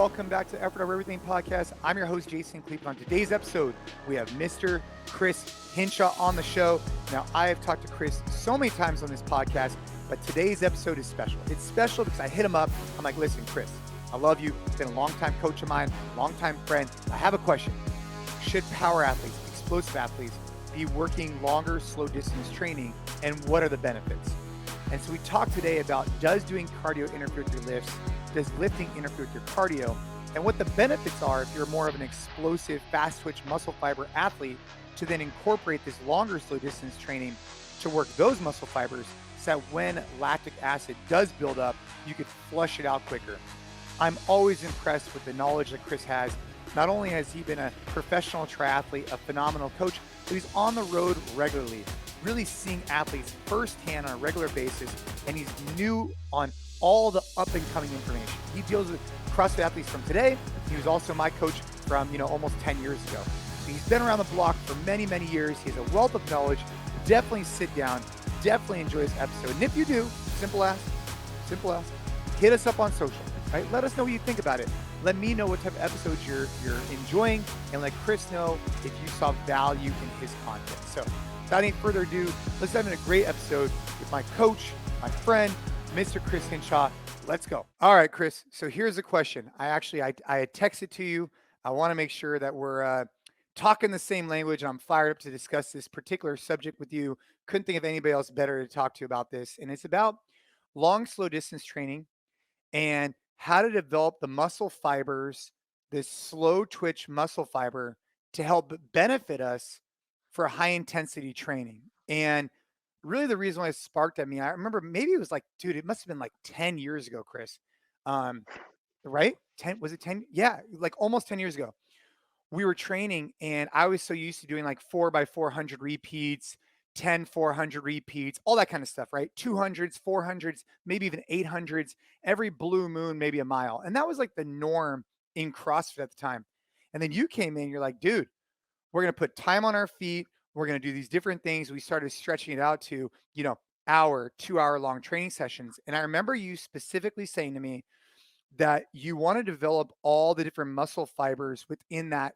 welcome back to Effort Over Everything podcast. I'm your host, Jason Khalipa. On today's episode, we have Mr. Chris Hinshaw on the show. Now, I have talked to Chris so many times on this podcast, but today's episode is special. It's special because I hit him up. I'm like, listen, Chris, I love you. Been a longtime coach of mine, longtime friend. I have a question. Should power athletes, explosive athletes, be working longer, slow distance training, and what are the benefits? And so we talked today about, does doing cardio interfere with your lifts? Does lifting interfere with your cardio? And what the benefits are if you're more of an explosive, fast twitch muscle fiber athlete to then incorporate this longer slow distance training to work those muscle fibers so that when lactic acid does build up, you could flush it out quicker. I'm always impressed with the knowledge that Chris has. Not only has he been a professional triathlete, a phenomenal coach, but he's on the road regularly, really seeing athletes firsthand on a regular basis, and he's new on all the up and coming information. He deals with CrossFit athletes from today. He was also my coach from, almost 10 years ago. So he's been around the block for many, many years. He has a wealth of knowledge. Definitely sit down, definitely enjoy this episode. And if you do, simple ask, hit us up on social, right? Let us know what you think about it. Let me know what type of episodes you're enjoying, and let Chris know if you saw value in his content. So without any further ado, let's have a great episode with my coach, my friend, Mr. Chris Hinshaw. Let's go. All right, Chris. So here's the question. I had texted to you. I want to make sure that we're talking the same language. I'm fired up to discuss this particular subject with you. Couldn't think of anybody else better to talk to about this. And it's about long, slow distance training and how to develop the muscle fibers, this slow twitch muscle fiber, to help benefit us for high intensity training. And really the reason why it sparked at me, I remember maybe it was like, dude, it must have been like 10 years ago, Chris. Right? 10, was it 10? Yeah, like almost 10 years ago. We were training and I was so used to doing like 4x400 repeats, 10 400 repeats, all that kind of stuff, right? 200s, 400s, maybe even 800s, every blue moon, maybe a mile. And that was like the norm in CrossFit at the time. And then you came in, you're like, dude, we're going to put time on our feet. We're going to do these different things. We started stretching it out to, hour, 2 hour long training sessions. And I remember you specifically saying to me that you want to develop all the different muscle fibers within that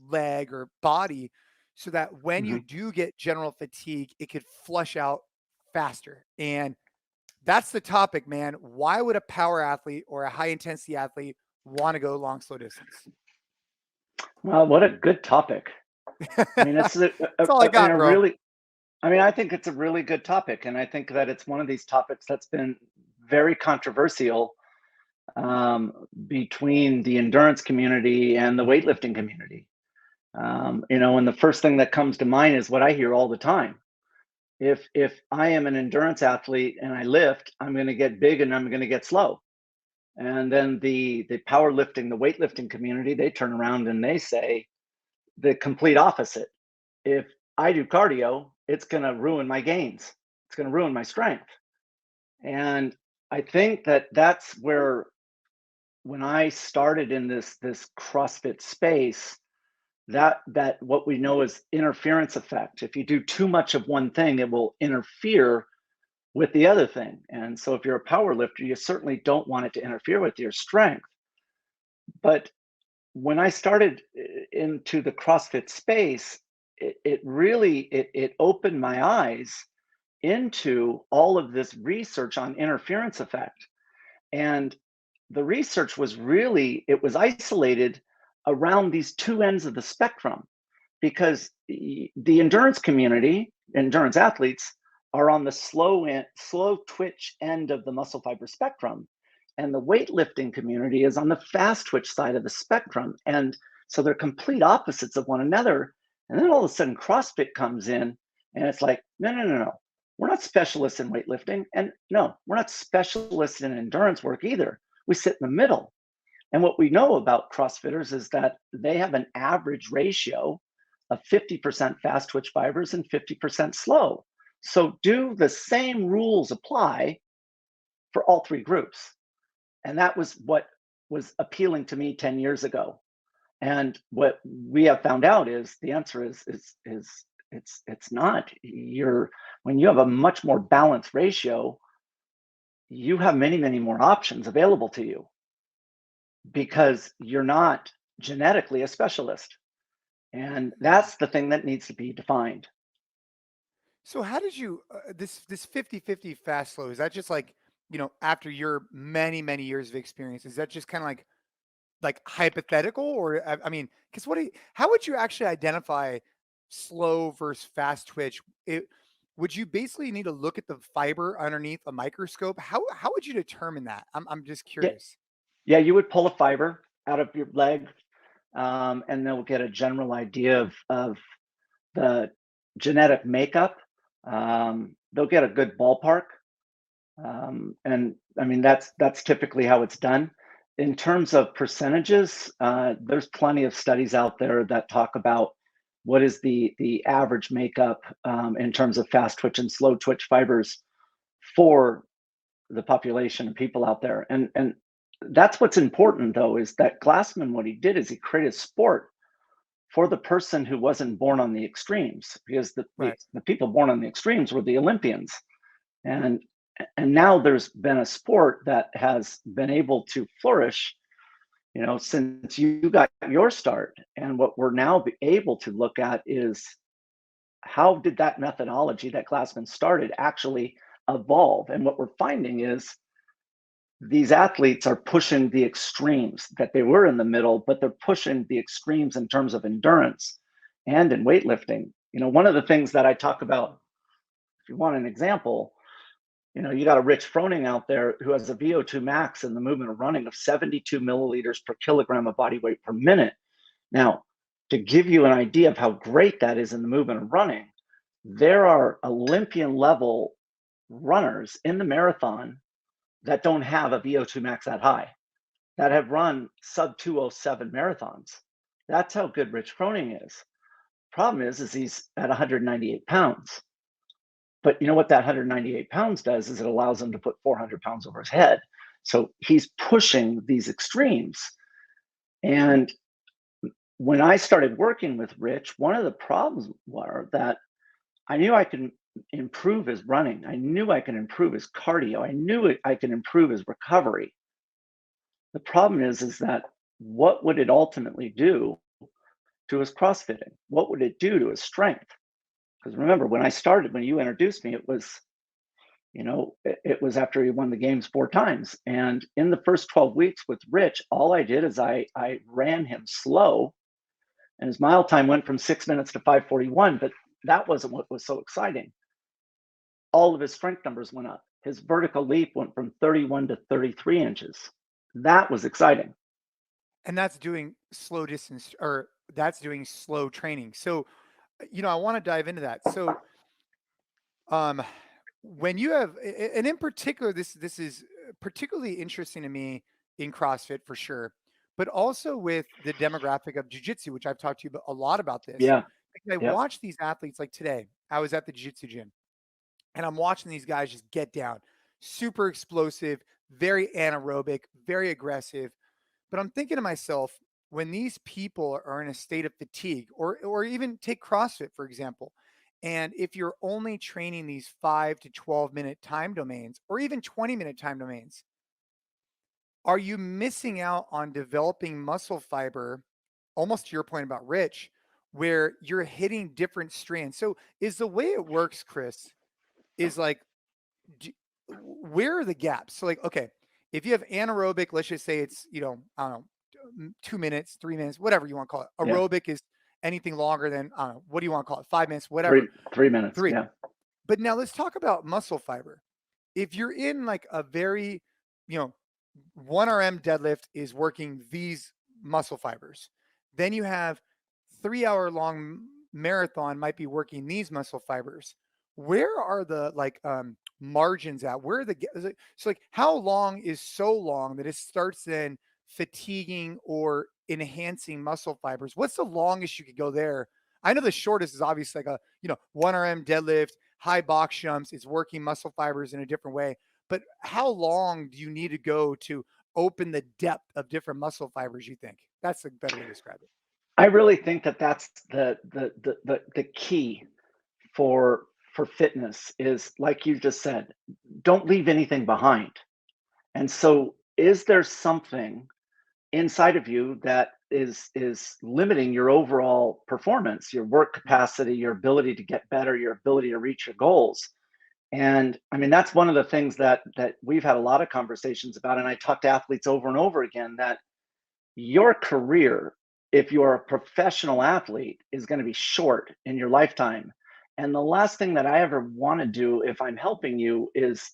leg or body so that when you do get general fatigue, it could flush out faster. And that's the topic, man. Why would a power athlete or a high intensity athlete want to go long, slow distance? Well, what a good topic. I mean, it's That's all I got, bro. I think it's a really good topic. And I think that it's one of these topics that's been very controversial between the endurance community and the weightlifting community. And the first thing that comes to mind is what I hear all the time. If I am an endurance athlete and I lift, I'm going to get big and I'm going to get slow. And then the powerlifting, the weightlifting community, they turn around and they say the complete opposite. If I do cardio, it's going to ruin my gains. It's going to ruin my strength. And I think that that's where, when I started in this CrossFit space, that what we know is interference effect. If you do too much of one thing, it will interfere with the other thing. And so if you're a power lifter, you certainly don't want it to interfere with your strength. But when I started into the CrossFit space, it really opened my eyes into all of this research on interference effect. And the research was it was isolated around these two ends of the spectrum, because the endurance community, endurance athletes, are on the slow twitch end of the muscle fiber spectrum. And the weightlifting community is on the fast twitch side of the spectrum. And so they're complete opposites of one another. And then all of a sudden CrossFit comes in and it's like, no. We're not specialists in weightlifting. And no, we're not specialists in endurance work either. We sit in the middle. And what we know about CrossFitters is that they have an average ratio of 50% fast twitch fibers and 50% slow. So do the same rules apply for all three groups? And that was what was appealing to me 10 years ago. And what we have found out is the answer is it's not. When you have a much more balanced ratio, you have many more options available to you. because you're not genetically a specialist. And that's the thing that needs to be defined. So how did you this 50-50 fast slow, is that just like, after your many years of experience, is that just kind of like hypothetical, or I mean, because how would you actually identify slow versus fast twitch? Would you basically need to look at the fiber underneath a microscope? How would you determine that? I'm just Yeah, curious. yeah, you would pull a fiber out of your leg, and they'll get a general idea of the genetic makeup. They'll get a good ballpark. And I mean, that's typically how it's done. In terms of percentages, there's plenty of studies out there that talk about what is the average makeup in terms of fast twitch and slow twitch fibers for the population of people out there. And that's what's important, though, is that Glassman, what he did is he created sport for the person who wasn't born on the extremes, because Right. the people born on the extremes were the Olympians. And now there's been a sport that has been able to flourish, since you got your start. And what we're now able to look at is, how did that methodology that Glassman started actually evolve? And what we're finding is these athletes are pushing the extremes, that they were in the middle, but they're pushing the extremes in terms of endurance and in weightlifting. One of the things that I talk about, if you want an example, you got a Rich Froning out there who has a VO2 max in the movement of running of 72 milliliters per kilogram of body weight per minute. Now, to give you an idea of how great that is in the movement of running, there are Olympian level runners in the marathon that don't have a VO2 max that high, that have run sub 207 marathons. That's how good Rich Froning is. Problem is he's at 198 pounds. But you know what that 198 pounds does is it allows him to put 400 pounds over his head. So he's pushing these extremes. And when I started working with Rich, one of the problems were that I knew I could improve his running. I knew I could improve his cardio. I knew I could improve his recovery. The problem is that what would it ultimately do to his CrossFitting? What would it do to his strength? Because remember, when I started, when you introduced me, it was after he won the games 4 times. And in the first 12 weeks with Rich, all I did is I ran him slow, and his mile time went from 6 minutes to 5:41. But that wasn't what was so exciting. All of his strength numbers went up. His vertical leap went from 31 to 33 inches. That was exciting. And that's doing slow distance, or that's doing slow training. So, I want to dive into that. So, um, when you have, and in particular, this is particularly interesting to me in CrossFit for sure, but also with the demographic of jiu-jitsu, which I've talked to you a lot about this. Yeah. Because I Yep. watch these athletes, like today, I was at the jiu-jitsu gym and I'm watching these guys just get down, super explosive, very anaerobic, very aggressive. But I'm thinking to myself, when these people are in a state of fatigue, or even take CrossFit, for example, and if you're only training these 5 to 12-minute time domains, or even 20-minute time domains, are you missing out on developing muscle fiber, almost to your point about Rich, where you're hitting different strands? So is the way it works, Chris, is like, where are the gaps? So like, okay, if you have anaerobic, let's just say it's, I don't know, 2 minutes, 3 minutes, whatever you want to call it. Yeah. Aerobic is anything longer than, I don't know, what do you want to call it? 5 minutes, whatever. 3 minutes. Three. Yeah. But now let's talk about muscle fiber. If you're in like a very, you know, 1RM deadlift is working these muscle fibers. Then you have 3 hour long marathon might be working these muscle fibers. Where are the margins at? Where are the, so like, how long is so long that it starts then fatiguing or enhancing muscle fibers? What's the longest you could go there? I know the shortest is obviously like a, 1RM deadlift, high box jumps. It's working muscle fibers in a different way. But how long do you need to go to open the depth of different muscle fibers, you think? That's a better way to describe it. I really think that that's the key for fitness, is like you just said, don't leave anything behind. And so, is there something inside of you that is limiting your overall performance, your work capacity, your ability to get better, your ability to reach your goals. And I mean, that's one of the things that we've had a lot of conversations about. And I talk to athletes over and over again that your career, if you're a professional athlete, is going to be short in your lifetime. And the last thing that I ever want to do if I'm helping you is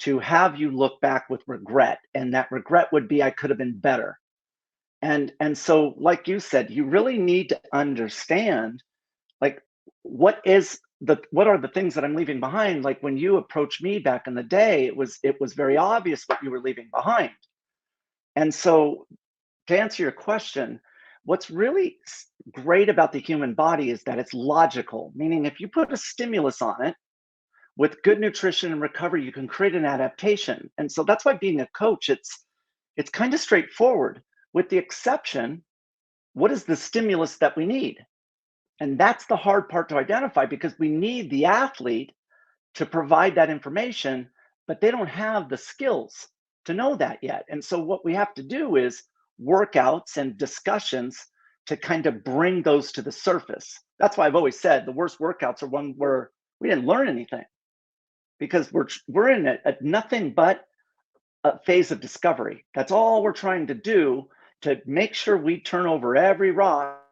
to have you look back with regret. And that regret would be, I could have been better. And so, like you said, you really need to understand, like, what are the things that I'm leaving behind? Like when you approached me back in the day, it was very obvious what you were leaving behind. And so, to answer your question, what's really great about the human body is that it's logical, meaning if you put a stimulus on it with good nutrition and recovery, you can create an adaptation. And so that's why being a coach, it's kind of straightforward, with the exception, what is the stimulus that we need? And that's the hard part to identify, because we need the athlete to provide that information, but they don't have the skills to know that yet. And so what we have to do is workouts and discussions to kind of bring those to the surface. That's why I've always said the worst workouts are one where we didn't learn anything, because we're in a nothing but a phase of discovery. That's all we're trying to do, to make sure we turn over every rock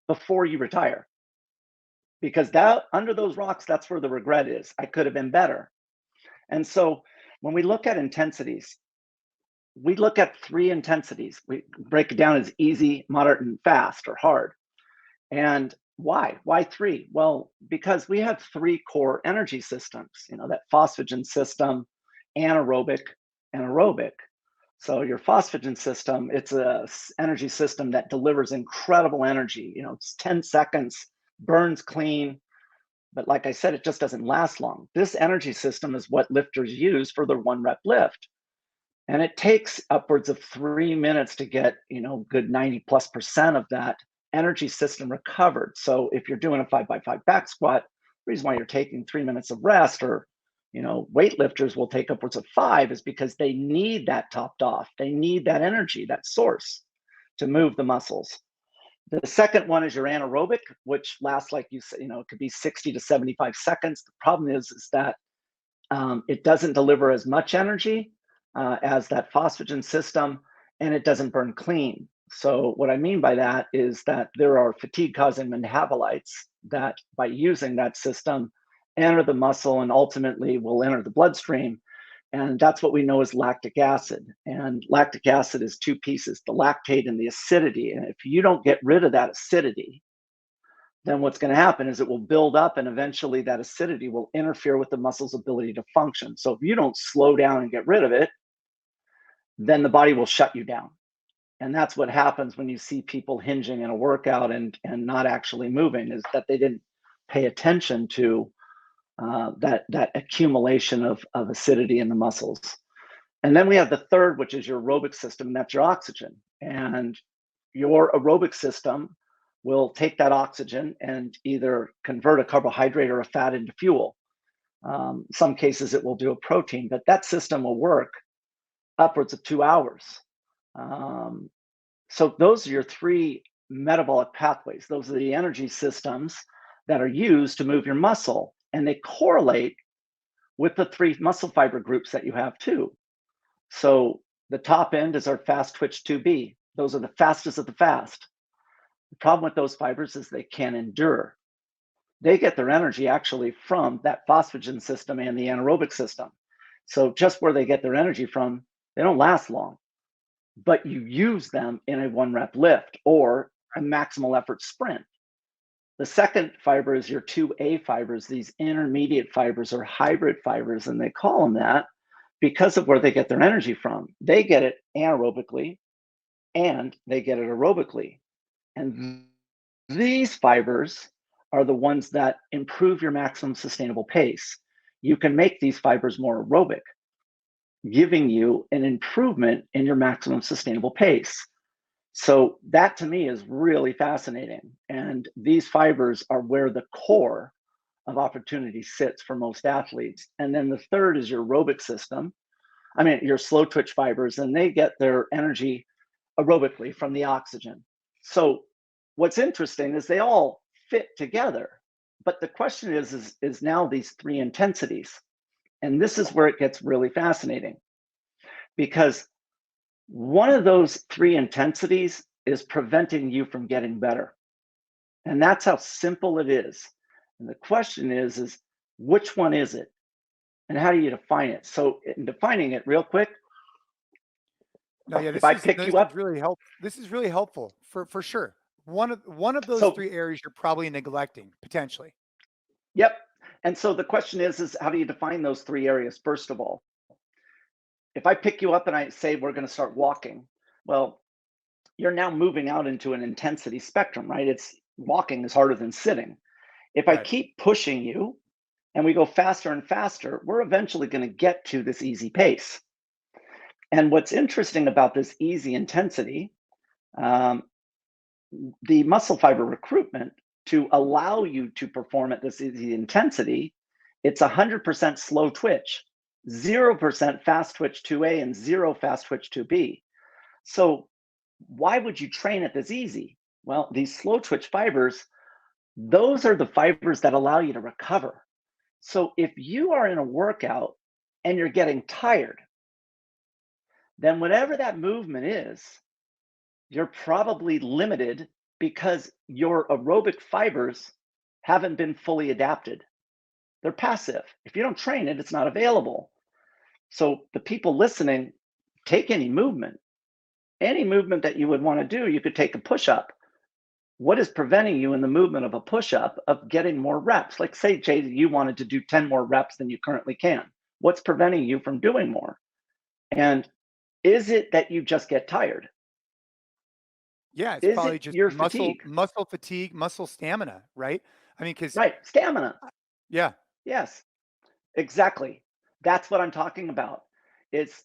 before you retire. Because that, under those rocks, that's where the regret is. I could have been better. And so when we look at intensities, we look at 3 intensities. We break it down as easy, moderate, and fast, or hard. And why? Why 3? Well, because we have 3 core energy systems, that phosphagen system, anaerobic, and aerobic. So your phosphagen system, it's a energy system that delivers incredible energy. It's 10 seconds, burns clean. But like I said, it just doesn't last long. This energy system is what lifters use for their 1 rep lift. And it takes upwards of 3 minutes to get, good 90+% of that energy system recovered. So if you're doing a 5x5 back squat, the reason why you're taking 3 minutes of rest, or weightlifters will take upwards of 5, is because they need that topped off. They need that energy, that source, to move the muscles. The second one is your anaerobic, which lasts, like you said, it could be 60 to 75 seconds. The problem is that it doesn't deliver as much energy as that phosphagen system, and it doesn't burn clean. So what I mean by that is that there are fatigue-causing metabolites that, by using that system, enter the muscle and ultimately will enter the bloodstream. And that's what we know as lactic acid. And lactic acid is 2 pieces, the lactate and the acidity. And if you don't get rid of that acidity, then what's going to happen is it will build up, and eventually that acidity will interfere with the muscle's ability to function. So if you don't slow down and get rid of it, then the body will shut you down. And that's what happens when you see people hinging in a workout and not actually moving, is that they didn't pay attention to that accumulation of acidity in the muscles. And then we have the third, which is your aerobic system, and that's your oxygen. And your aerobic system will take that oxygen and either convert a carbohydrate or a fat into fuel. Some cases it will do a protein, but that system will work upwards of 2 hours. So those are your 3 metabolic pathways. Those are the energy systems that are used to move your muscle, and they correlate with the 3 muscle fiber groups that you have too. So the top end is our fast twitch 2B. Those are the fastest of the fast. The problem with those fibers is they can't endure. They get their energy actually from that phosphagen system and the anaerobic system. So just where they get their energy from, they don't last long. But you use them in a 1 rep lift or a maximal effort sprint. The second fiber is your 2A fibers, these intermediate fibers or hybrid fibers, and they call them that because of where they get their energy from. They get it anaerobically and they get it aerobically. And these fibers are the ones that improve your maximum sustainable pace. You can make these fibers more aerobic, giving you an improvement in your maximum sustainable pace. So that to me is really fascinating. And these fibers are where the core of opportunity sits for most athletes. And then the third is your aerobic system. Your slow twitch fibers, and they get their energy aerobically from the oxygen. So what's interesting is they all fit together. But the question is now these three intensities. And this is where it gets really fascinating because one of those three intensities is preventing you from getting better. And that's how simple it is. And the question is which one is it? And how do you define it? So in defining it real quick, No, yeah, if I pick you up, this is really helpful for sure. One of those so three areas you're probably neglecting potentially. yep. And so the question is how do you define those three areas? First of all, if I pick you up and I say we're going to start walking, well, you're now moving out into an intensity spectrum, right? It's walking is harder than sitting. If I Right. keep pushing you and we go faster and faster, we're eventually going to get to this easy pace. And what's interesting about this easy intensity, um, the muscle fiber recruitment to allow you to perform at this easy intensity, it's 100% slow twitch, 0% fast twitch 2A, and 0 fast twitch 2B. So why would you train at this easy? Well, these slow twitch fibers, those are the fibers that allow you to recover. So if you are in a workout and you're getting tired, then whatever that movement is, you're probably limited because your aerobic fibers haven't been fully adapted. They're passive. If you don't train it, it's not available. So the people listening, take any movement that you would want to do. You could take a push up. What is preventing you in the movement of a push up of getting more reps? Like, say, Jay, you wanted to do 10 more reps than you currently can. What's preventing you from doing more? And is it that you just get tired? Yeah, it's Is probably it just your muscle fatigue? muscle fatigue, muscle stamina, right? I mean, because Right. Stamina. yeah, Yes, exactly. That's what I'm talking about. Is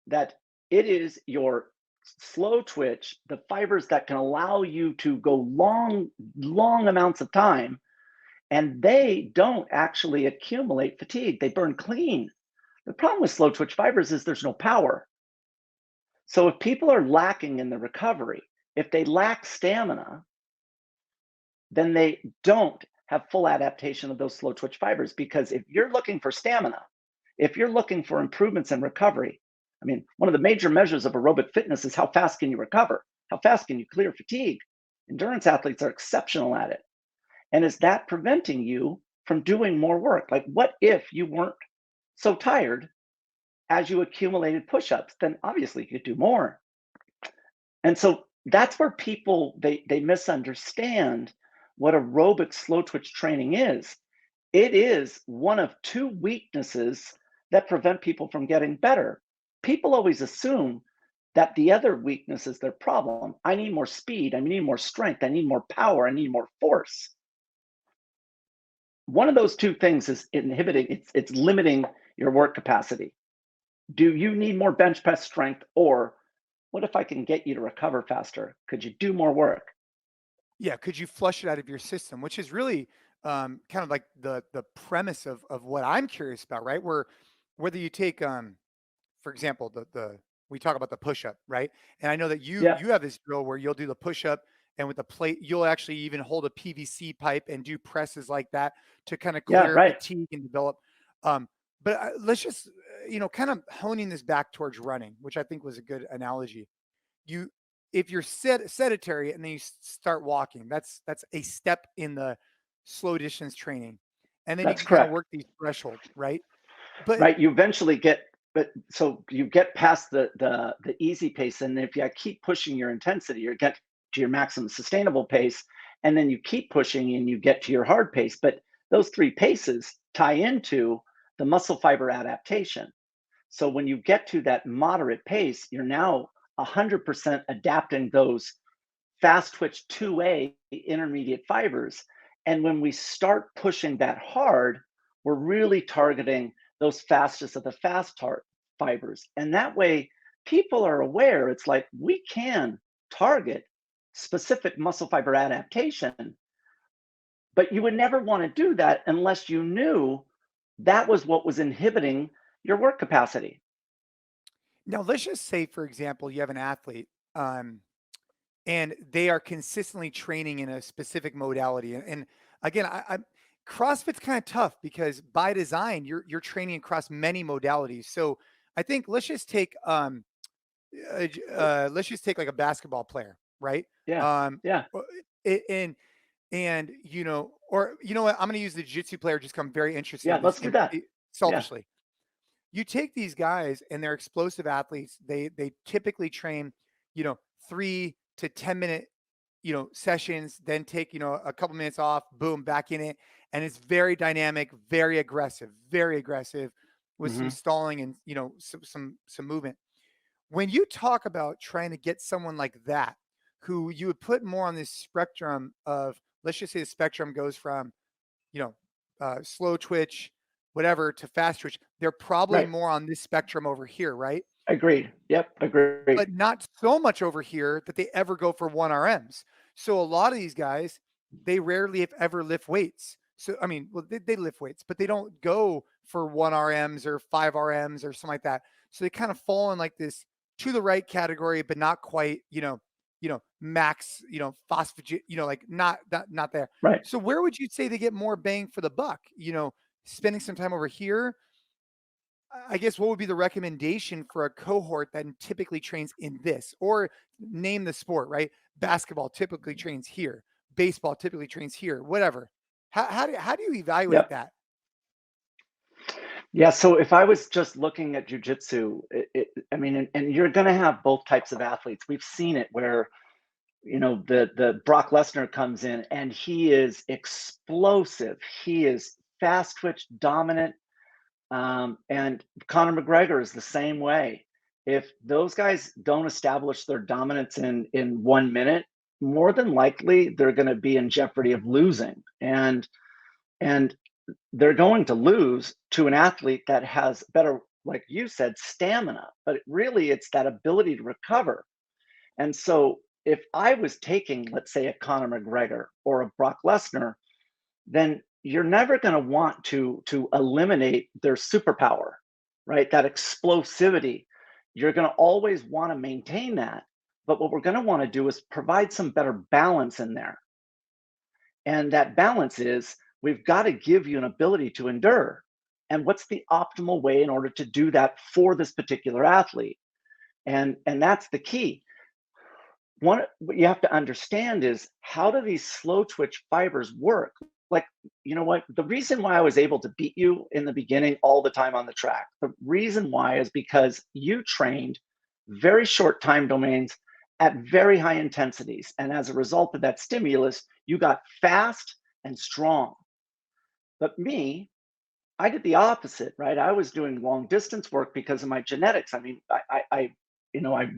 that it is your slow twitch, the fibers that can allow you to go long amounts of time, and they don't actually accumulate fatigue. They burn clean. The problem with slow twitch fibers is there's no power. So if people are lacking in the recovery, if they lack stamina, then they don't have full adaptation of those slow twitch fibers. Because if you're looking for stamina, if you're looking for improvements in recovery, I mean, one of the major measures of aerobic fitness is how fast can you recover? How fast can you clear fatigue? Endurance athletes are exceptional at it. And is that preventing you from doing more work? Like, what if you weren't so tired as you accumulated push ups? Then obviously you could do more. And so that's where people they misunderstand what aerobic slow twitch training is. It is one of two weaknesses that prevent people from getting better. People always assume that the other weakness is their problem. I need more speed, I need more strength, I need more power, I need more force. One of those two things is inhibiting, it's limiting your work capacity. Do you need more bench press strength, or what if I can get you to recover faster? Could you do more work? yeah, could you flush it out of your system? Which is really kind of like the premise of what I'm curious about, right? Where whether you take for example, the we talk about the push up, right? And I know that you Yeah, you have this drill where you'll do the push up and with the plate, you'll actually even hold a PVC pipe and do presses like that to kind of yeah, clear right. fatigue and develop. But let's just kind of honing this back towards running, which I think was a good analogy. You, if you're sedentary and then you start walking, that's a step in the slow distance training, and then you That's can kind of correct. work these thresholds, right? But Right. You eventually get, but so you get past the easy pace, and if you keep pushing your intensity, you get to your maximum sustainable pace, and then you keep pushing and you get to your hard pace. But those three paces tie into the muscle fiber adaptation. So when you get to that moderate pace, you're now 100% adapting those fast twitch 2A intermediate fibers. And when we start pushing that hard, we're really targeting those fastest of the fibers. And that way, people are aware it's like we can target specific muscle fiber adaptation, but you would never want to do that unless you knew that was what was inhibiting your work capacity. now let's just say, for example, you have an athlete Um, and they are consistently training in a specific modality. And again, CrossFit's kind of tough because by design, you're training across many modalities. So I think let's just take like a basketball player, right? Yeah. Um, Yeah. uh, and or you know what? I'm going to use the jiu-jitsu player just 'cause I'm very interested Yeah. in this Let's do that. Yeah. selfishly. You take these guys and they're explosive athletes. They typically train, you know, 3 to 10 minute, sessions, then take, a couple minutes off, boom, back in it. And it's very aggressive with some Hmm. stalling and, some movement. When you talk about trying to get someone like that, who you would put more on this spectrum of, let's just say the spectrum goes from, you know, slow twitch, whatever, to fast twitch, they're probably Right. more on this spectrum over here, right? Agreed. Yep. Agreed. But not so much over here that they ever go for 1 RMs. So a lot of these guys, they rarely, if ever, lift weights. So I mean, well, they lift weights, but they don't go for 1 RMs or 5 RMs or something like that. So they kind of fall in like this to the right category, but not quite, max, phosphagen, like not there. Right. So where would you say they get more bang for the buck? Spending some time over here. I guess what would be the recommendation for a cohort that typically trains in this, or name the sport, right? Basketball typically trains here. Baseball typically trains here, whatever. How do you evaluate Yep. that? Yeah. So if I was just looking at jujitsu, I mean, and you're going to have both types of athletes. We've seen it where, the Brock Lesnar comes in and he is explosive. He is fast twitch dominant. And Conor McGregor is the same way. If those guys don't establish their dominance in 1 minute, more than likely they're going to be in jeopardy of losing, and they're going to lose to an athlete that has better, like you said, stamina. But really, it's that ability to recover. And so, if I was taking, let's say, a Conor McGregor or a Brock Lesnar, then you're never going to want to eliminate their superpower, right? That explosivity. You're going to always want to maintain that. But what we're going to want to do is provide some better balance in there. And that balance is we've got to give you an ability to endure. And what's the optimal way in order to do that for this particular athlete? And that's the key. What you have to understand is, how do these slow twitch fibers work? Like, you know what? The reason why I was able to beat you in the beginning all the time on the track, the reason why is because you trained very short time domains at very high intensities. And as a result of that stimulus, you got fast and strong. But me, I did the opposite, right? I was doing long distance work because of my genetics. I mean, I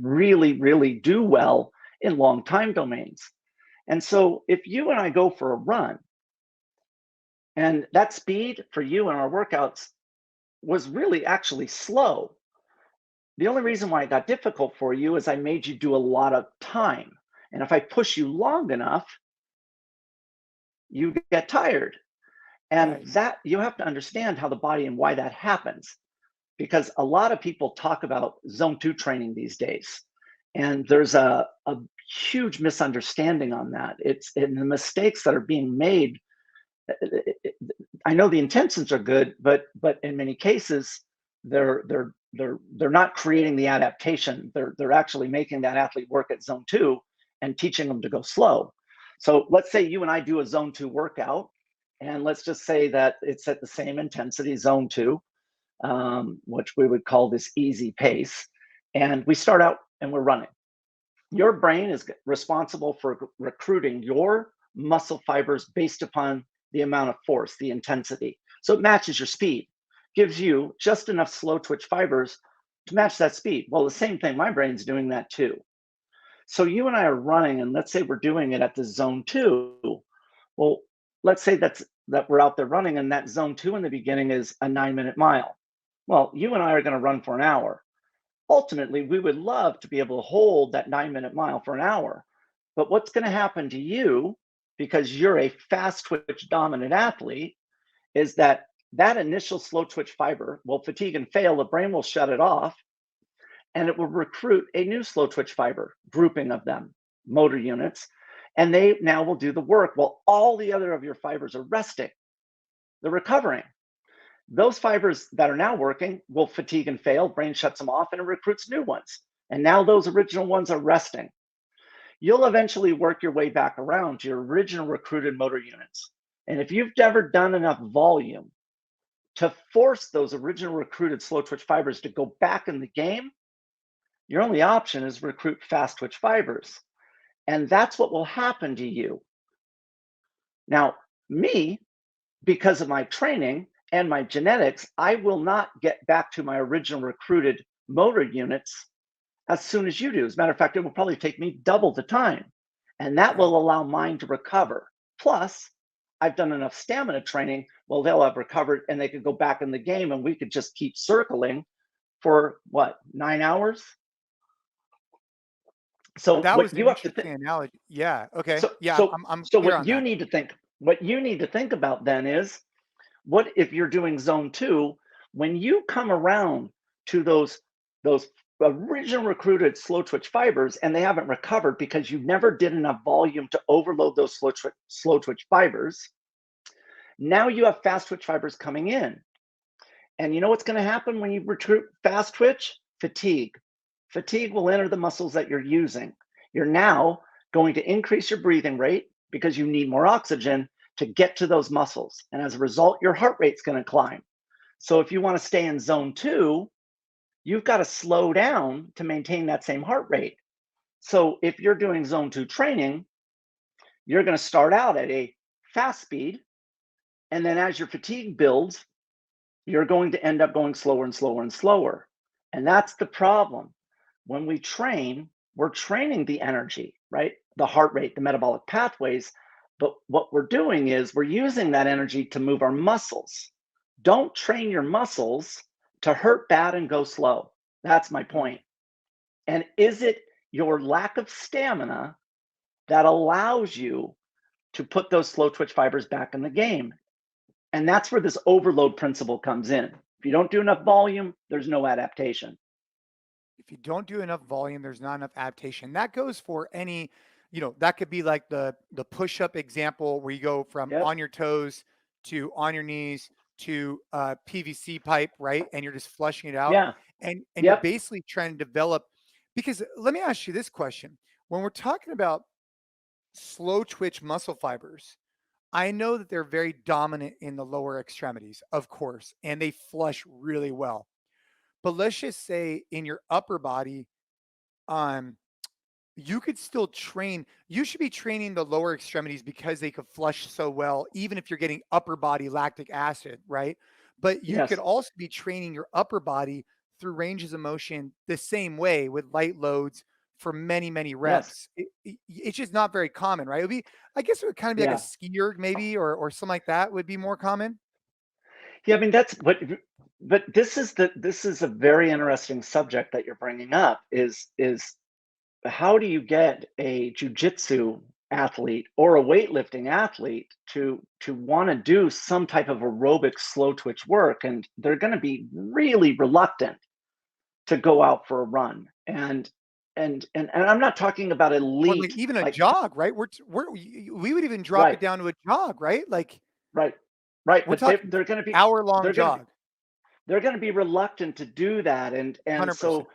really, really do well in long time domains. And so if you and I go for a run, and that speed for you in our workouts was really actually slow. The only reason why it got difficult for you is I made you do a lot of time. And if I push you long enough, you get tired. And Right. that, you have to understand how the body and why that happens. Because a lot of people talk about zone 2 training these days. And there's a huge misunderstanding on that. It's in the mistakes that are being made. I know the intentions are good, but in many cases, they're not creating the adaptation. They're actually making that athlete work at zone 2 and teaching them to go slow. So let's say you and I do a zone 2 workout, and let's just say that it's at the same intensity, zone 2, which we would call this easy pace. And we start out and we're running. Your brain is responsible for recruiting your muscle fibers based upon the amount of force, the intensity. So it matches your speed, gives you just enough slow twitch fibers to match that speed. Well, the same thing, my brain's doing that too. So you and I are running, and let's say we're doing it at the zone 2. Well, let's say that we're out there running, and that zone 2 in the beginning is a 9-minute mile. Well, you and I are going to run for an hour. Ultimately, we would love to be able to hold that 9-minute mile for an hour. But what's going to happen to you, because you're a fast twitch dominant athlete, is that initial slow twitch fiber will fatigue and fail. The brain will shut it off. and it will recruit a new slow twitch fiber grouping of them, motor units, and they now will do the work while all the other of your fibers are resting. They're recovering. Those fibers that are now working will fatigue and fail, brain shuts them off, and it recruits new ones. And now those original ones are resting. You'll eventually work your way back around to your original recruited motor units. And if you've never done enough volume to force those original recruited slow twitch fibers to go back in the game, your only option is recruit fast twitch fibers. And that's what will happen to you. Now, me, because of my training and my genetics, I will not get back to my original recruited motor units as soon as you do. As a matter of fact, it will probably take me double the time. And that will allow mine to recover. Plus, I've done enough stamina training, well, they'll have recovered and they could go back in the game and we could just keep circling for what, 9 hours? So That was what an you have to think, interesting analogy. Yeah. Okay. so Yeah. so I'm so clear on that. what you need to think about then is, what if you're doing zone 2, when you come around to those original recruited slow twitch fibers and they haven't recovered because you never did enough volume to overload those slow twitch fibers. Now you have fast twitch fibers coming in. And you know what's going to happen when you recruit fast twitch? Fatigue. Fatigue will enter the muscles that you're using. You're now going to increase your breathing rate because you need more oxygen to get to those muscles. And as a result, your heart rate's going to climb. So if you want to stay in zone 2, you've got to slow down to maintain that same heart rate. So if you're doing zone 2 training, you're going to start out at a fast speed. And then as your fatigue builds, you're going to end up going slower and slower and slower. And that's the problem. When we train, we're training the energy, right? The heart rate, the metabolic pathways. But what we're doing is we're using that energy to move our muscles. Don't train your muscles to hurt bad and go slow. That's my point. And is it your lack of stamina that allows you to put those slow twitch fibers back in the game? And that's where this overload principle comes in. If you don't do enough volume, there's no adaptation. If you don't do enough volume, there's not enough adaptation. That goes for any, that could be like the push-up example where you go from Yep. on your toes to on your knees to PVC pipe, right? And you're just flushing it out. Yeah. And you're Yep. basically trying to develop, because let me ask you this question. When we're talking about slow twitch muscle fibers, I know that they're very dominant in the lower extremities, of course, and they flush really well. But let's just say in your upper body, um, you could still train. You should be training the lower extremities because they could flush so well, even if you're getting upper body lactic acid, right? But you could Yes. also be training your upper body through ranges of motion the same way with light loads for many, many Yes. reps. It's just not very common, right? I guess it would kind of be like a Yeah. skier maybe, or something like that would be more common. Yeah. I mean, but this is a very interesting subject that you're bringing up. Is how do you get a jujitsu athlete or a weightlifting athlete to want to do some type of aerobic slow twitch work? And they're going to be really reluctant to go out for a run. And I'm not talking about Or like elite, even a like, jog, right? We would even drop it right, down to a jog, right? Like right, right. we're But talking they're going to be hour-long they're going to be jog, they're going to be reluctant to do that. And 100%. so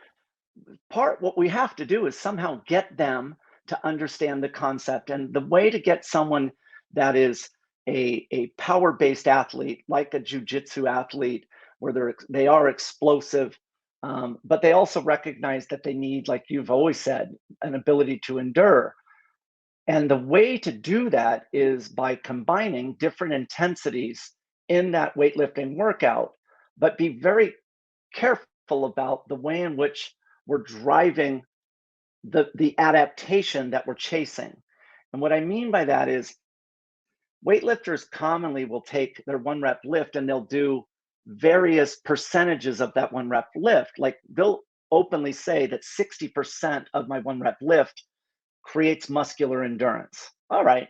what we have to do is somehow get them to understand the concept. And the way to get someone that is a power-based athlete, like a jujitsu athlete, where they are explosive, but they also recognize that they need, like you've always said, an ability to endure. And the way to do that is by combining different intensities in that weightlifting workout, but be very careful about the way in which we're driving the adaptation that we're chasing. And what I mean by that is, weightlifters commonly will take their 1 rep lift and they'll do various percentages of that 1 rep lift. Like they'll openly say that 60% of my 1 rep lift creates muscular endurance. All right,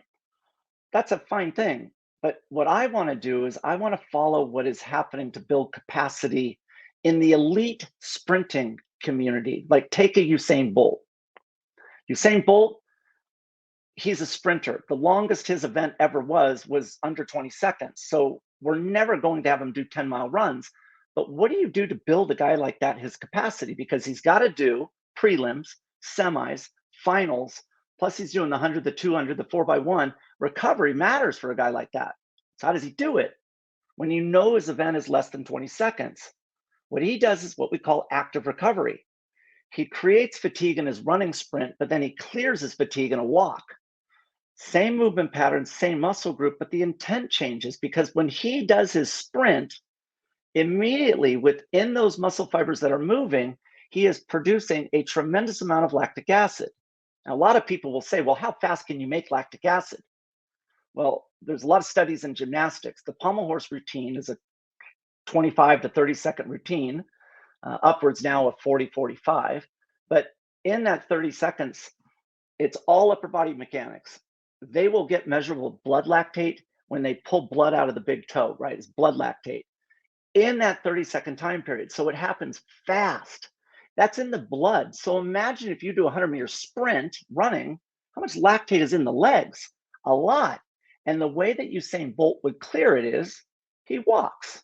that's a fine thing. But what I want to do is I want to follow what is happening to build capacity in the elite sprinting community. Like take a Usain Bolt. Usain Bolt, he's a sprinter. The longest his event ever was under 20 seconds. So we're never going to have him do 10-mile runs. But what do you do to build a guy like that, his capacity? Because he's got to do prelims, semis, finals, plus he's doing the 100, the 200, the 4x1. Recovery matters for a guy like that. So how does he do it? When you know his event is less than 20 seconds, what he does is what we call active recovery. He creates fatigue in his running sprint, but then he clears his fatigue in a walk. Same movement pattern, same muscle group, but the intent changes because when he does his sprint, immediately within those muscle fibers that are moving, he is producing a tremendous amount of lactic acid. Now, a lot of people will say, well, how fast can you make lactic acid? Well, there's a lot of studies in gymnastics. The pommel horse routine is a 25 to 30 second routine, upwards now of 40, 45. But in that 30 seconds, it's all upper body mechanics. They will get measurable blood lactate when they pull blood out of the big toe, right? It's blood lactate in that 30-second time period. So it happens fast. That's in the blood. So imagine if you do a 100-meter sprint running, how much lactate is in the legs? A lot. And the way that Usain Bolt would clear it is he walks.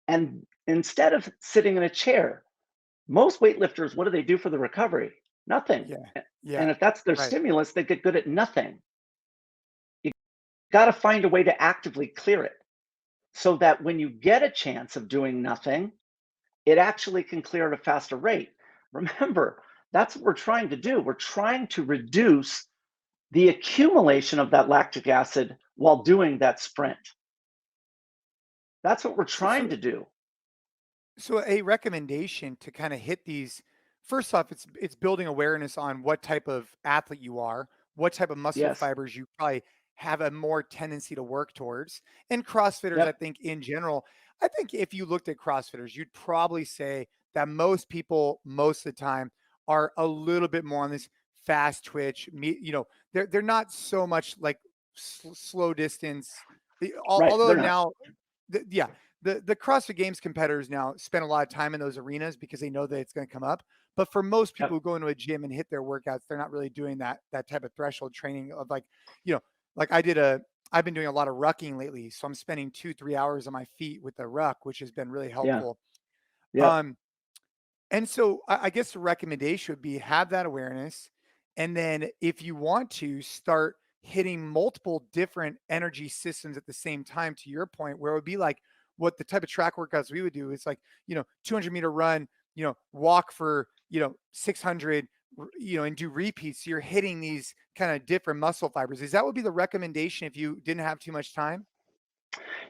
And instead of sitting in a chair, most weightlifters, what do they do for the recovery? Nothing. Yeah. And if that's their stimulus, they get good at nothing. You got to find a way to actively clear it so that when you get a chance of doing nothing, it actually can clear at a faster rate. Remember, that's what we're trying to do. We're trying to reduce the accumulation of that lactic acid while doing that sprint. That's what we're trying to do. So a recommendation to kind of hit these, first off, it's building awareness on what type of athlete you are, what type of muscle fibers you probably have a more tendency to work towards. And CrossFitters, I think in general, I think if you looked at CrossFitters, you'd probably say that most people, most of the time, are a little bit more on this fast twitch. You know, they're not so much like slow distance. Although now, the CrossFit Games competitors now spend a lot of time in those arenas because they know that it's going to come up. But for most people who go into a gym and hit their workouts, they're not really doing that type of threshold training of like, you know, like I've been doing a lot of rucking lately. So I'm spending 2-3 hours on my feet with the ruck, which has been really helpful. And so I guess the recommendation would be have that awareness. And then if you want to start hitting multiple different energy systems at the same time, to your point, where it would be like what the type of track workouts we would do is like, 200-meter run, walk for, 600, and do repeats. So you're hitting these kind of different muscle fibers. Is that would be the recommendation if you didn't have too much time?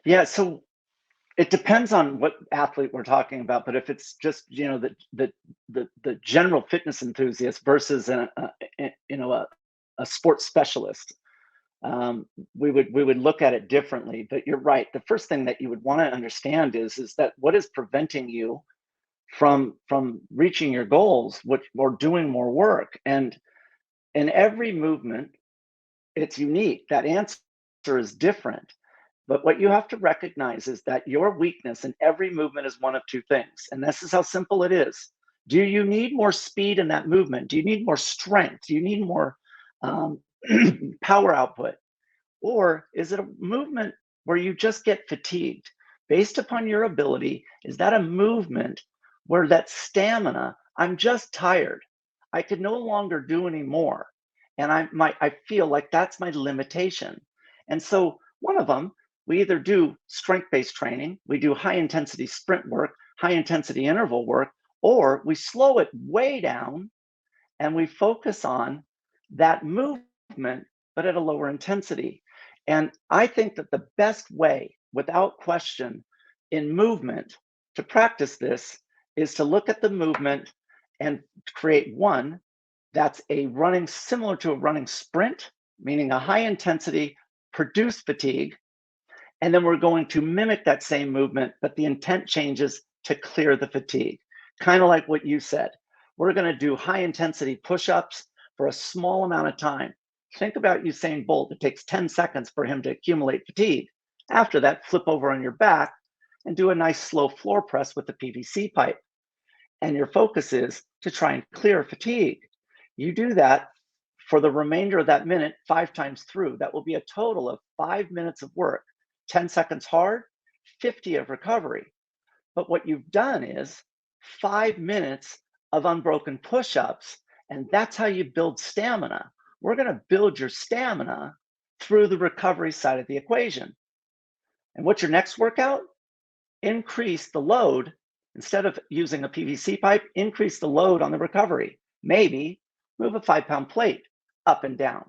Yeah. So it depends on what athlete we're talking about, but if it's just the general fitness enthusiast versus a sports specialist, we would look at it differently. But you're right. The first thing that you would want to understand is that what is preventing you from reaching your goals, or doing more work. And in every movement, it's unique. That answer is different. But what you have to recognize is that your weakness in every movement is one of two things. And this is how simple it is. Do you need more speed in that movement? Do you need more strength? Do you need more power output? Or is it a movement where you just get fatigued? Based upon your ability, is that a movement where that stamina, I'm just tired. I could no longer do any more. And I feel like that's my limitation. And so one of them, we either do strength-based training, we do high-intensity sprint work, high-intensity interval work, or we slow it way down and we focus on that movement, but at a lower intensity. And I think that the best way, without question, in movement to practice this is to look at the movement and create one that's a running similar to a running sprint, meaning a high intensity, produce fatigue. And then we're going to mimic that same movement, but the intent changes to clear the fatigue. Kind of like what you said. We're going to do high intensity push-ups for a small amount of time. Think about Usain Bolt. It takes 10 seconds for him to accumulate fatigue. After that, flip over on your back and do a nice slow floor press with the PVC pipe. and your focus is to try and clear fatigue. You do that for the remainder of that minute 5 times through. That will be a total of 5 minutes of work, 10 seconds hard, 50 of recovery. But what you've done is 5 minutes of unbroken push-ups, and that's how you build stamina. We're going to build your stamina through the recovery side of the equation. And what's your next workout? Increase the load. Instead of using a PVC pipe, increase the load on the recovery. Maybe move a 5-pound plate up and down.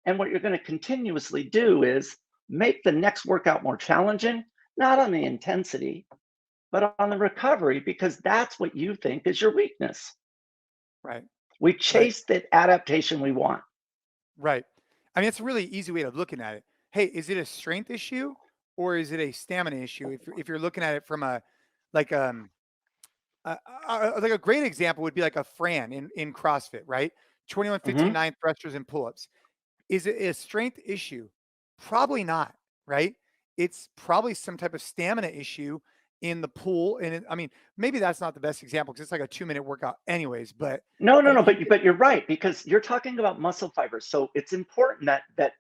And what you're going to continuously do is make the next workout more challenging, not on the intensity, but on the recovery, because that's what you think is your weakness. Right. We Right. chase the adaptation we want. Right. I mean, it's a really easy way of looking at it. Hey, is it a strength issue or is it a stamina issue? If you're looking at it from a like like a great example would be like a Fran in CrossFit, right? 21, 15, Mhm. 9 thrusters and pull-ups. Is it a strength issue? Probably not, right? It's probably some type of stamina issue in the pool. And I mean, maybe that's not the best example because it's like a 2-minute workout anyways, but No, no, no, you but you're right, because you're talking about muscle fibers. So it's important that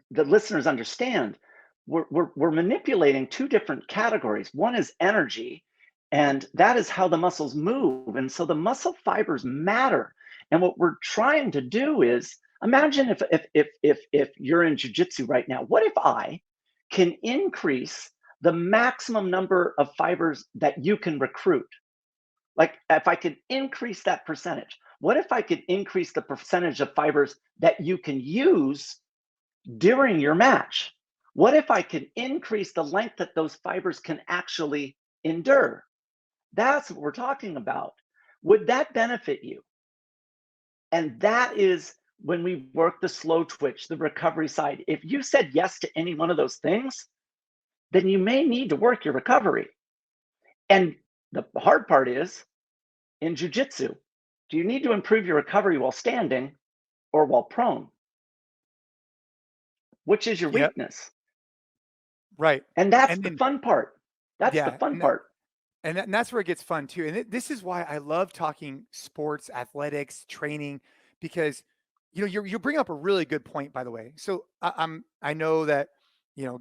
the listeners understand we're manipulating two different categories. One is energy, and that is how the muscles move. And so the muscle fibers matter. And what we're trying to do is imagine if you're in jujitsu right now, what if I can increase the maximum number of fibers that you can recruit? Like if I could increase that percentage, what if I could increase the percentage of fibers that you can use during your match? What if I could increase the length that those fibers can actually endure? That's what we're talking about. Would that benefit you? And that is when we work the slow twitch, the recovery side. If you said yes to any one of those things, then you may need to work your recovery. And the hard part is in jujitsu, do you need to improve your recovery while standing or while prone? Which is your yeah, weakness? right. And that's And the then fun part. That's the yeah, fun part. and that's where it gets fun too. And this is why I love talking sports, athletics, training, because you bring up a really good point, by the way. So I know that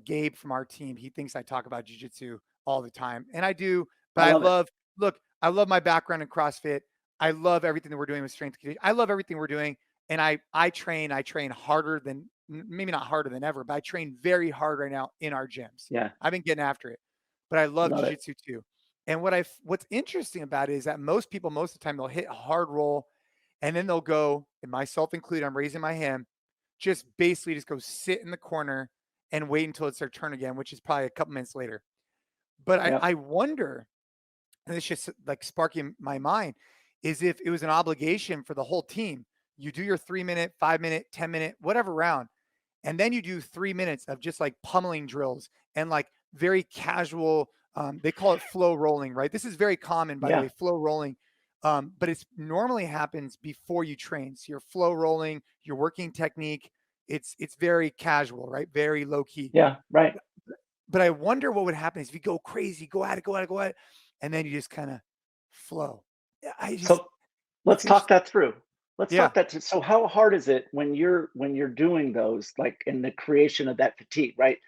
Gabe from our team, he thinks I talk about jujitsu all the time, and I do. But I love it. I love my background in CrossFit. I love everything that we're doing with strength and conditioning. I love everything we're doing, and I train harder than maybe not harder than ever, but I train very hard right now in our gyms. Yeah, I've been getting after it, but I love love it. jujitsu too. And what's interesting about it is that most people, most of the time, they'll hit a hard roll, and then they'll go, and myself included, I'm raising my hand, just basically just go sit in the corner and wait until it's their turn again, which is probably a couple minutes later. But Yep. I wonder, and it's just like sparking my mind, is if it was an obligation for the whole team. You do your 3-minute, 5-minute, 10-minute, whatever round, and then you do 3 minutes of just like pummeling drills and like very casual. They call it flow rolling, right? This is very common, by the Yeah. way, flow rolling. But it's normally happens before you train. So you're flow rolling, you're working technique. It's very casual, right? Very low key. Yeah. Right. But I wonder what would happen is if you go crazy, go at it, go at it, go at it, and then you just kind of flow. I just, So it's let's talk interesting. that through. Let's Yeah. talk that through. So how hard is it when you're doing those, like in the creation of that fatigue, right?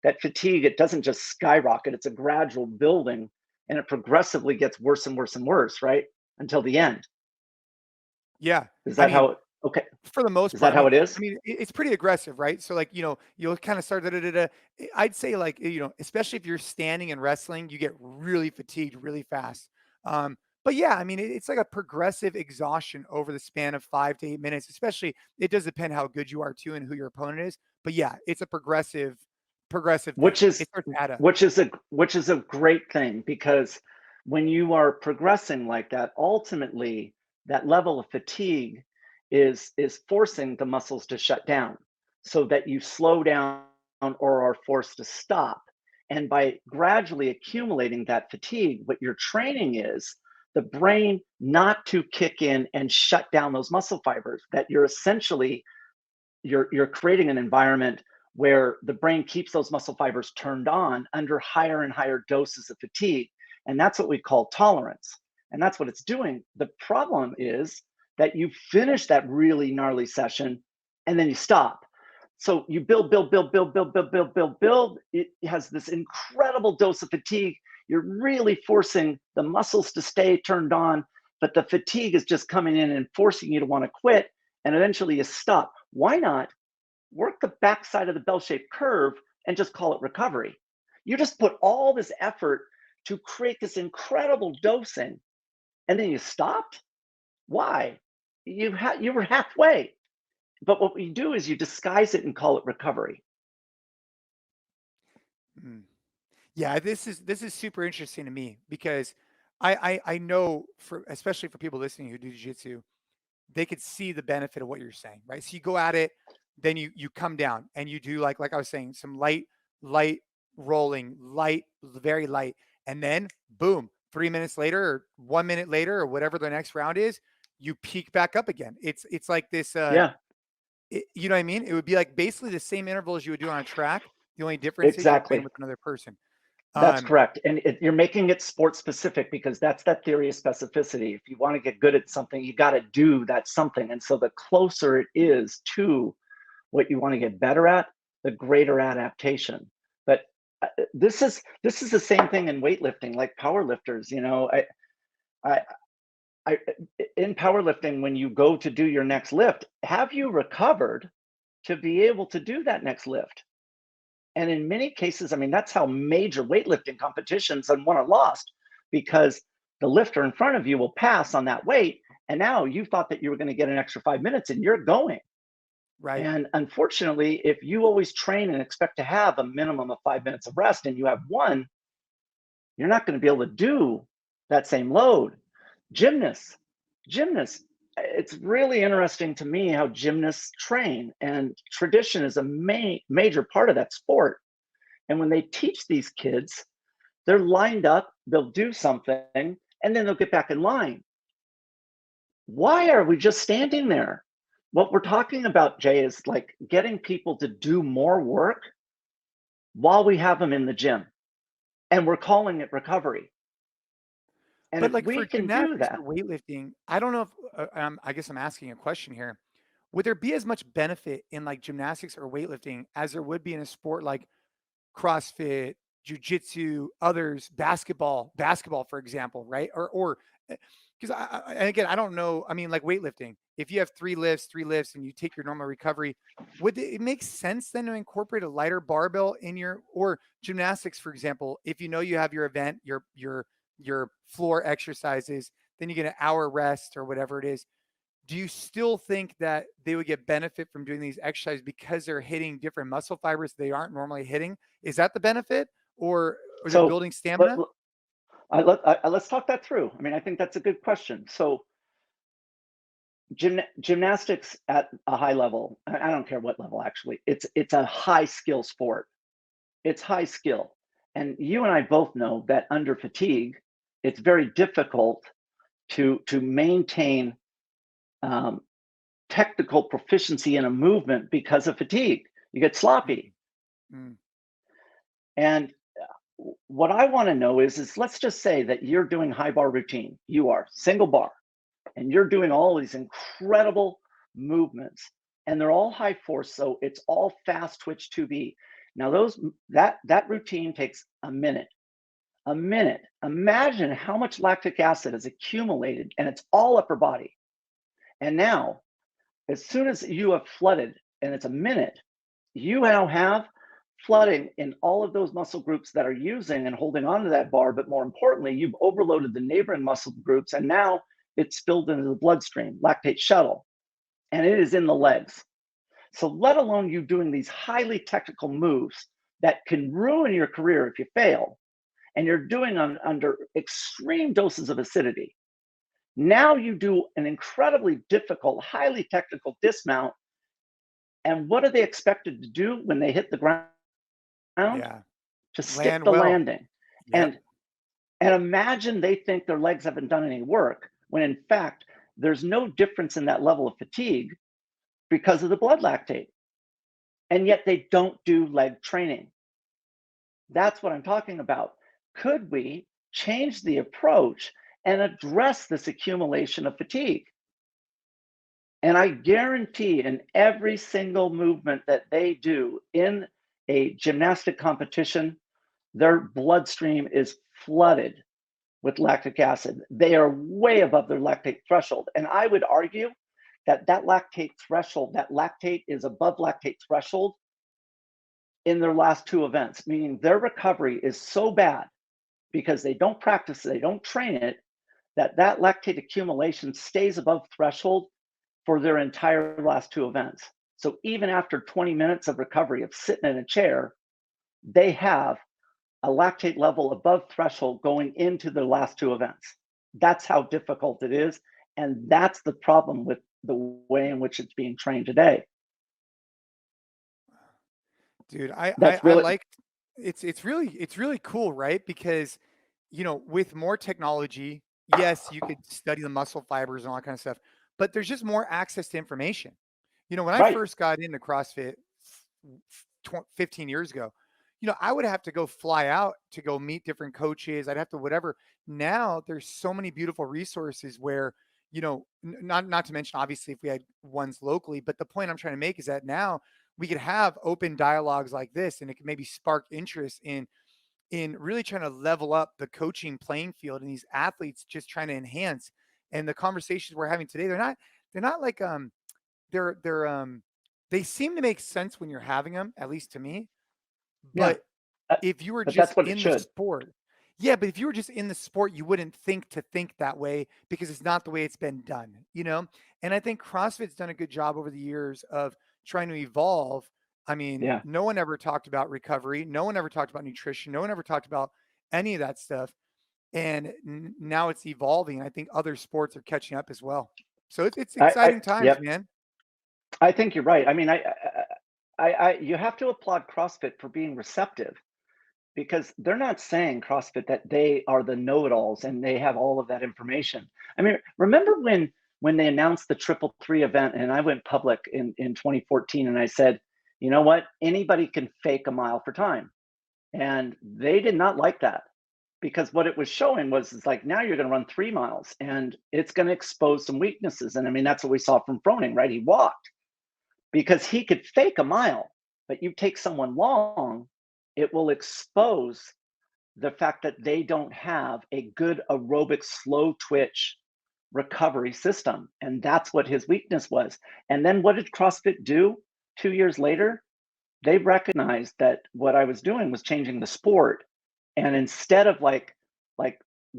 That fatigue, it doesn't just skyrocket, it's a gradual building, and it progressively gets worse and worse and worse, right? Until the end. Yeah. Is I that mean, how it okay? for the most Is part, that how it is? it's pretty aggressive, right? So like, you'll kind of start I'd say like, especially if you're standing and wrestling, you get really fatigued really fast. But yeah, I mean, it's like a progressive exhaustion over the span of 5 to 8 minutes, especially it does depend how good you are too and who your opponent is. But yeah, it's a progressive thing. which is It starts to add up. which is a great thing, because when you are progressing like that, ultimately that level of fatigue is forcing the muscles to shut down so that you slow down or are forced to stop. And by gradually accumulating that fatigue, what you're training is the brain not to kick in and shut down those muscle fibers, that you're creating an environment where the brain keeps those muscle fibers turned on under higher and higher doses of fatigue. And that's what we call tolerance. And that's what it's doing. The problem is that you finish that really gnarly session and then you stop. So you build, build, build, build, build, build, build, build, build. It has this incredible dose of fatigue. You're really forcing the muscles to stay turned on, but the fatigue is just coming in and forcing you to want to quit. And eventually you stop. Why not work the backside of the bell-shaped curve and just call it recovery? You just put all this effort to create this incredible dosing, and then you stopped. Why? You were halfway. But what we do is you disguise it and call it recovery. Mm. Yeah, this is super interesting to me because I know for especially for people listening who do jiu-jitsu, they could see the benefit of what you're saying, right? So you go at it, then you come down and you do like I was saying, some light rolling, light, very light, and then boom, 3 minutes later or 1 minute later or whatever the next round is, you peak back up again. It's like this Yeah, you know what I mean? It would be like basically the same intervals you would do on a track. The only difference is you're training exactly. with another person. That's Um, correct. And you're making it sport specific because that's that theory of specificity. If you want to get good at something, you got to do that something. And so the closer it is to what you want to get better at, the greater adaptation. But this is the same thing in weightlifting, like powerlifters. I, I in powerlifting, when you go to do your next lift, have you recovered to be able to do that next lift? And in many cases, I mean, that's how major weightlifting competitions are won or lost, because the lifter in front of you will pass on that weight. And now you thought that you were going to get an extra 5 minutes and you're going. right. And unfortunately, if you always train and expect to have a minimum of 5 minutes of rest and you have one, you're not going to be able to do that same load. Gymnasts, gymnasts, it's really interesting to me how gymnasts train, and tradition is a major part of that sport. And when they teach these kids, they're lined up, they'll do something, and then they'll get back in line. Why are we just standing there? What we're talking about, Jay, is like getting people to do more work while we have them in the gym. And we're calling it recovery. And But if like we for can do gymnastics that, or weightlifting, I don't know if I guess I'm asking a question here. Would there be as much benefit in like gymnastics or weightlifting as there would be in a sport like CrossFit, jujitsu, others, basketball, for example, right? Or because and again, I don't know. I mean, like weightlifting, if you have three lifts, and you take your normal recovery, would it make sense then to incorporate a lighter barbell in your or gymnastics, for example, if you know you have your event, your floor exercises, then you get an hour rest or whatever it is. Do you still think that they would get benefit from doing these exercises because they're hitting different muscle fibers they aren't normally hitting? Is that the benefit, or they're so building let, stamina? let's talk that through. I mean, I think that's a good question. So gymnastics at a high level, I don't care what level actually, it's a high skill sport. It's high skill. And you and I both know that under fatigue, it's very difficult to maintain um, technical proficiency in a movement because of fatigue. You get sloppy. Mm, And what I want to know is let's just say that you're doing high bar routine. You are single bar, and you're doing all these incredible movements, and they're all high force, so it's all fast twitch 2B. Now that routine takes a minute. A minute. Imagine how much lactic acid is accumulated, and it's all upper body. And now, as soon as you have flooded, and it's a minute, you now have flooding in all of those muscle groups that are using and holding on to that bar. But more importantly, you've overloaded the neighboring muscle groups, and now it's spilled into the bloodstream, lactate shuttle, and it is in the legs. So let alone you doing these highly technical moves that can ruin your career if you fail, and you're doing under extreme doses of acidity. Now you do an incredibly difficult, highly technical dismount. And what are they expected to do when they hit the ground? yeah. To stick Land the well. landing. Yep. And imagine they think their legs haven't done any work, when in fact, there's no difference in that level of fatigue because of the blood lactate. And yet they don't do leg training. That's what I'm talking about. Could we change the approach and address this accumulation of fatigue. And I guarantee in every single movement that they do in a gymnastic competition, their bloodstream is flooded with lactic acid. They are way above their lactate threshold. And I would argue that lactate threshold, that lactate is above lactate threshold in their last two events, meaning their recovery is so bad because they don't practice, they don't train it, that lactate accumulation stays above threshold for their entire last two events. So even after 20 minutes of recovery of sitting in a chair, they have a lactate level above threshold going into the last two events. That's how difficult it is. And that's the problem with the way in which it's being trained today. Dude, That's I really like it's really cool, right? Because with more technology, yes, you could study the muscle fibers and all that kind of stuff, but there's just more access to information. When I right. first got into CrossFit 15 years ago, I would have to go fly out to go meet different coaches. I'd have to whatever. Now there's so many beautiful resources where, not to mention obviously if we had ones locally, but the point I'm trying to make is that now we could have open dialogues like this, and it could maybe spark interest in really trying to level up the coaching playing field and these athletes just trying to enhance. And the conversations we're having today, they're not like they're they seem to make sense when you're having them, at least to me. Yeah. But if you were But just that's what it in the should. sport, yeah, but if you were just in the sport, you wouldn't think to think that way because it's not the way it's been done. And I think CrossFit's done a good job over the years of trying to evolve. I mean, Yeah. no one ever talked about recovery. No one ever talked about nutrition. No one ever talked about any of that stuff. And now it's evolving. I think other sports are catching up as well. So it's exciting times, Yep. man. I think you're right. I mean, you have to applaud CrossFit for being receptive, because they're not saying CrossFit that they are the know-it-alls and they have all of that information. I mean, remember when they announced the Triple Three event, and I went public in 2014, and I said, you know what, anybody can fake a mile for time, and they did not like that, because what it was showing was it's like, now you're going to run 3 miles and it's going to expose some weaknesses. And I mean, that's what we saw from Froning, right? He walked because he could fake a mile, but you take someone long, it will expose the fact that they don't have a good aerobic slow twitch recovery system. And that's what his weakness was. And then what did CrossFit do 2 years later? They recognized that what I was doing was changing the sport. And instead of like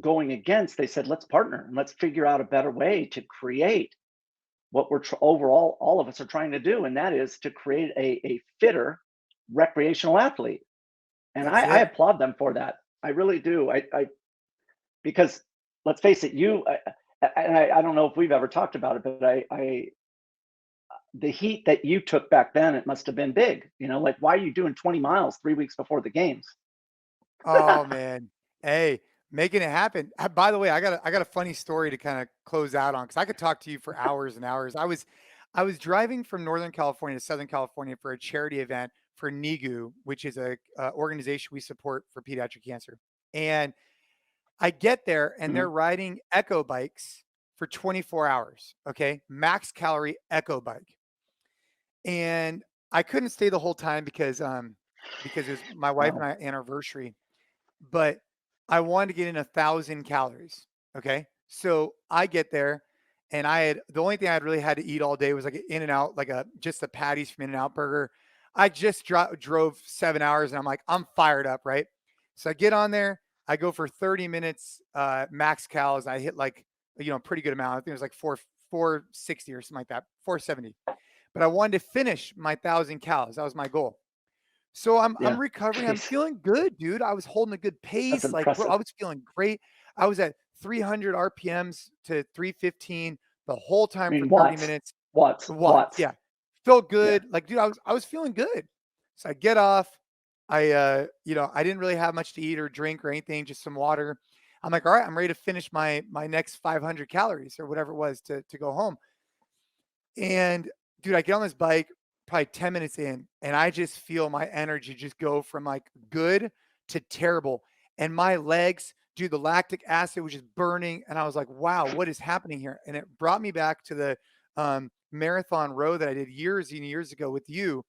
going against, they said, let's partner and let's figure out a better way to create what we're overall, all of us are trying to do. And that is to create a fitter recreational athlete. And That's I it. applaud them for that. I really do. Because let's face it, I don't know if we've ever talked about it, but the heat that you took back then, it must have been big. Like, why are you doing 20 miles 3 weeks before the games? Oh man. Hey, making it happen. By the way, I got a funny story to kind of close out on because I could talk to you for hours and hours. I was driving from Northern California to Southern California for a charity event for NIGU, which is a organization we support for pediatric cancer. And I get there and Mhm. they're riding echo bikes for 24 hours. Okay. Max calorie echo bike. And I couldn't stay the whole time because it was my wife and Wow. I anniversary, but I wanted to get in 1,000 calories. Okay. So I get there and the only thing I'd really had to eat all day was like an In and Out, like just the patties from In and Out burger. I just drove 7 hours and I'm like, I'm fired up. Right. So I get on there, I go for 30 minutes, max calories. I hit like, pretty good amount. I think it was like 460 or something like that, 470. But I wanted to finish my 1,000 calories. That was my goal. So I'm Yeah. recovering. I'm Jeez, feeling good, dude. I was holding a good that's pace. Like, bro, I impressive. was feeling great. I was at 300 RPMs to 315 the whole I time for mean, 30 watts, minutes. watts, Watts, watts. yeah. Felt Yeah. good. Like, dude, I was feeling good. So I get off. I didn't really have much to eat or drink or anything, just some water. I'm like, all right, I'm ready to finish my next 500 calories or whatever it was to go home. And dude, I get on this bike probably 10 minutes in, and I just feel my energy just go from like good to terrible. And my legs dude, the lactic acid was just burning. And I was like, wow, what is happening here? And it brought me back to the marathon row that I did years and years ago with you,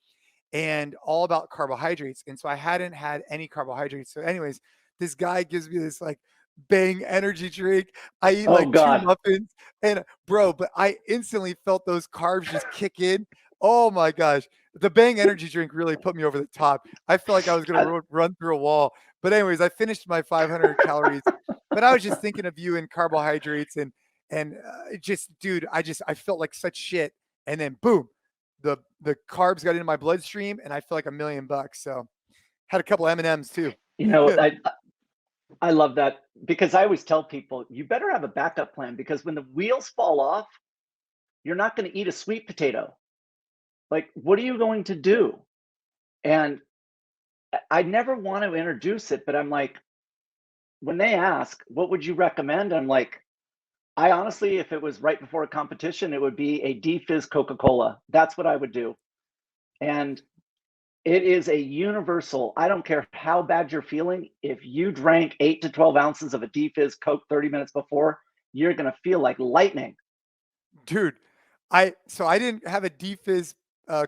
and all about carbohydrates. And so I hadn't had any carbohydrates. So, anyways, this guy gives me this like Bang energy drink. I eat Oh like two God. muffins, and bro, but I instantly felt those carbs just kick in. Oh my gosh. The Bang energy drink really put me over the top. I felt like I was going I- to run through a wall. But anyways, I finished my 500 calories. But I was just thinking of you and carbohydrates, and just dude, I felt like such shit. And then boom, the carbs got into my bloodstream, and I feel like $1,000,000. So had a couple M&Ms too. you know, I love that, because I always tell people, you better have a backup plan, because when the wheels fall off, you're not going to eat a sweet potato. Like, what are you going to do? And I never want to introduce it, but I'm like, when they ask, what would you recommend? I'm like, I honestly, if it was right before a competition, it would be a defizz Coca-Cola. That's what I would do. And it is a universal, I don't care how bad you're feeling. If you drank 8 to 12 ounces of a defizz Coke 30 minutes before, you're going to feel like lightning. Dude, I didn't have a defizz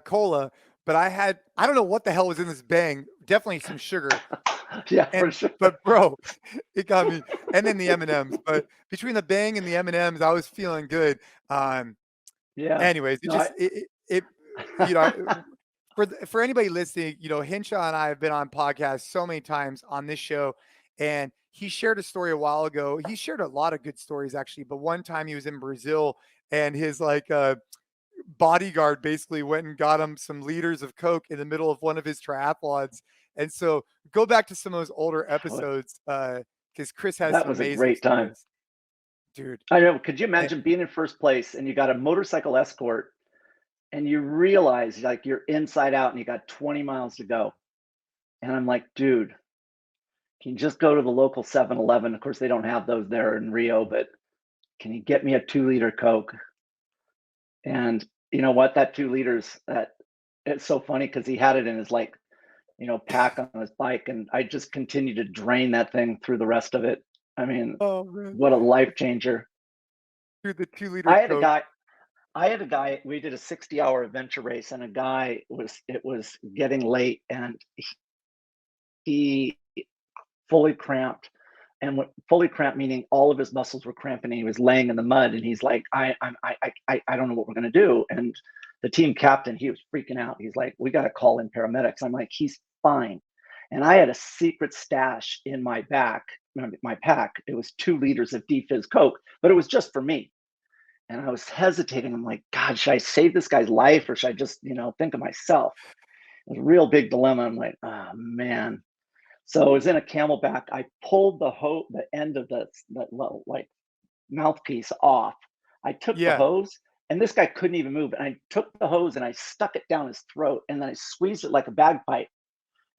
cola, but I don't know what the hell was in this Bang. Definitely some sugar. Yeah, for And sure. but bro, it got me. And then the M&Ms. But between the Bang and the M&Ms, I was feeling good. Yeah. Anyways, it No, just it you know, for anybody listening, Hinshaw and I have been on podcasts so many times on this show, and he shared a story a while ago. He shared a lot of good stories actually, but one time he was in Brazil, and his bodyguard basically went and got him some liters of Coke in the middle of one of his triathlons. And so go back to some of those older episodes because Chris has that some was a amazing great time. stories, dude. I know. Could you And, imagine being in first place and you got a motorcycle escort and you realize like you're inside out and you got 20 miles to go? And I'm like, dude, can you just go to the local 7-Eleven? Of course, they don't have those there in Rio, but can you get me a 2-liter Coke? And you know what? That 2 liters, that it's so funny because he had it in his pack on his bike, and I just continued to drain that thing through the rest of it. I mean, oh man, what a life changer. dude, the 2 liter I had a Coke. guy, we did a 60-hour adventure race, and it was getting late, and he fully cramped. And what fully cramped meaning all of his muscles were cramping, and he was laying in the mud, and he's like, I don't know what we're gonna do. And the team captain, he was freaking out. He's like, we gotta call in paramedics. I'm like, he's fine. And I had a secret stash in my pack. It was 2 liters of defizz Coke, but it was just for me. And I was hesitating. I'm like, God, should I save this guy's life, or should I just, think of myself? It was a real big dilemma. I'm like, oh man. So I was in a camelback. I pulled the end of like mouthpiece off. I took the Yeah, hose, and this guy couldn't even move. And I took the hose and I stuck it down his throat, and then I squeezed it like a bagpipe,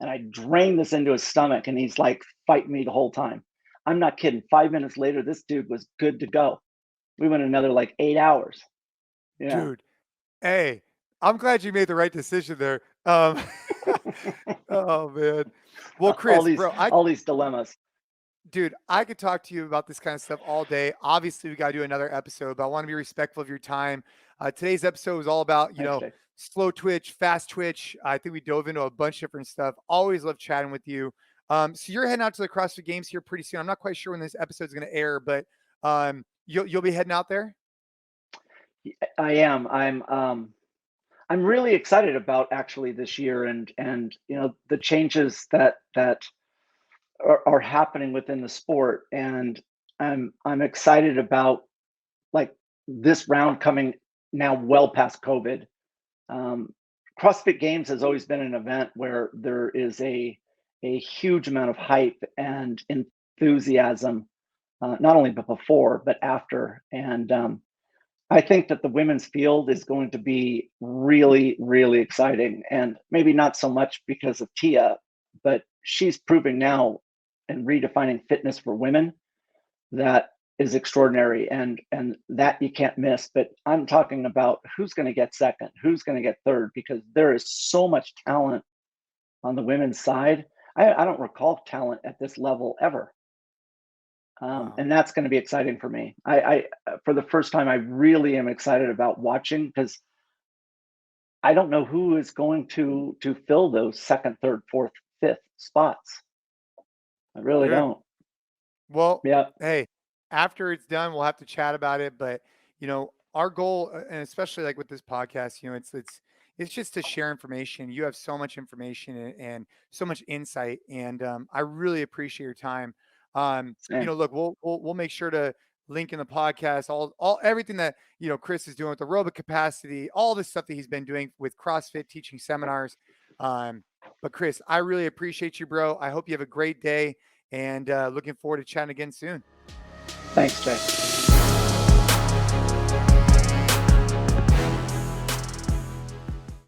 and I drained this into his stomach. And he's like fighting me the whole time. I'm not kidding. 5 minutes later, this dude was good to go. We went another like 8 hours. Yeah. dude. Hey, I'm glad you made the right decision there. Oh man. Well, all Chris, these bro, all these dilemmas. dude, I could talk to you about this kind of stuff all day. Obviously, we got to do another episode, but I want to be respectful of your time. Today's episode was all about, Thanks, Jay. slow twitch, fast twitch. I think we dove into a bunch of different stuff. Always love chatting with you. So you're heading out to the CrossFit Games here pretty soon. I'm not quite sure when this episode is going to air, but you'll be heading out there. I am. I'm really excited about actually this year, and the changes that are happening within the sport, and I'm excited about like this round coming now well past COVID. Um, CrossFit Games has always been an event where there is a huge amount of hype and enthusiasm, not only but before but after, and I think that the women's field is going to be really, really exciting, and maybe not so much because of Tia, but she's proving now and redefining fitness for women that is extraordinary, and that you can't miss. But I'm talking about who's going to get second, who's going to get third, because there is so much talent on the women's side. I don't recall talent at this level ever. Wow. And that's going to be exciting for me. I for the first time, I really am excited about watching, because I don't know who is going to fill those second, third, fourth, fifth spots. I really Good. don't. Well, Yeah, hey, after it's done, we'll have to chat about it. But our goal, and especially like with this podcast, it's just to share information. You have so much information and so much insight, and I really appreciate your time. same. Look, we'll make sure to link in the podcast all everything that Chris is doing with aerobic capacity, all the stuff that he's been doing with CrossFit, teaching seminars. Um, but Chris, I really appreciate you, bro. I hope you have a great day and looking forward to chatting again soon. Thanks, Jay.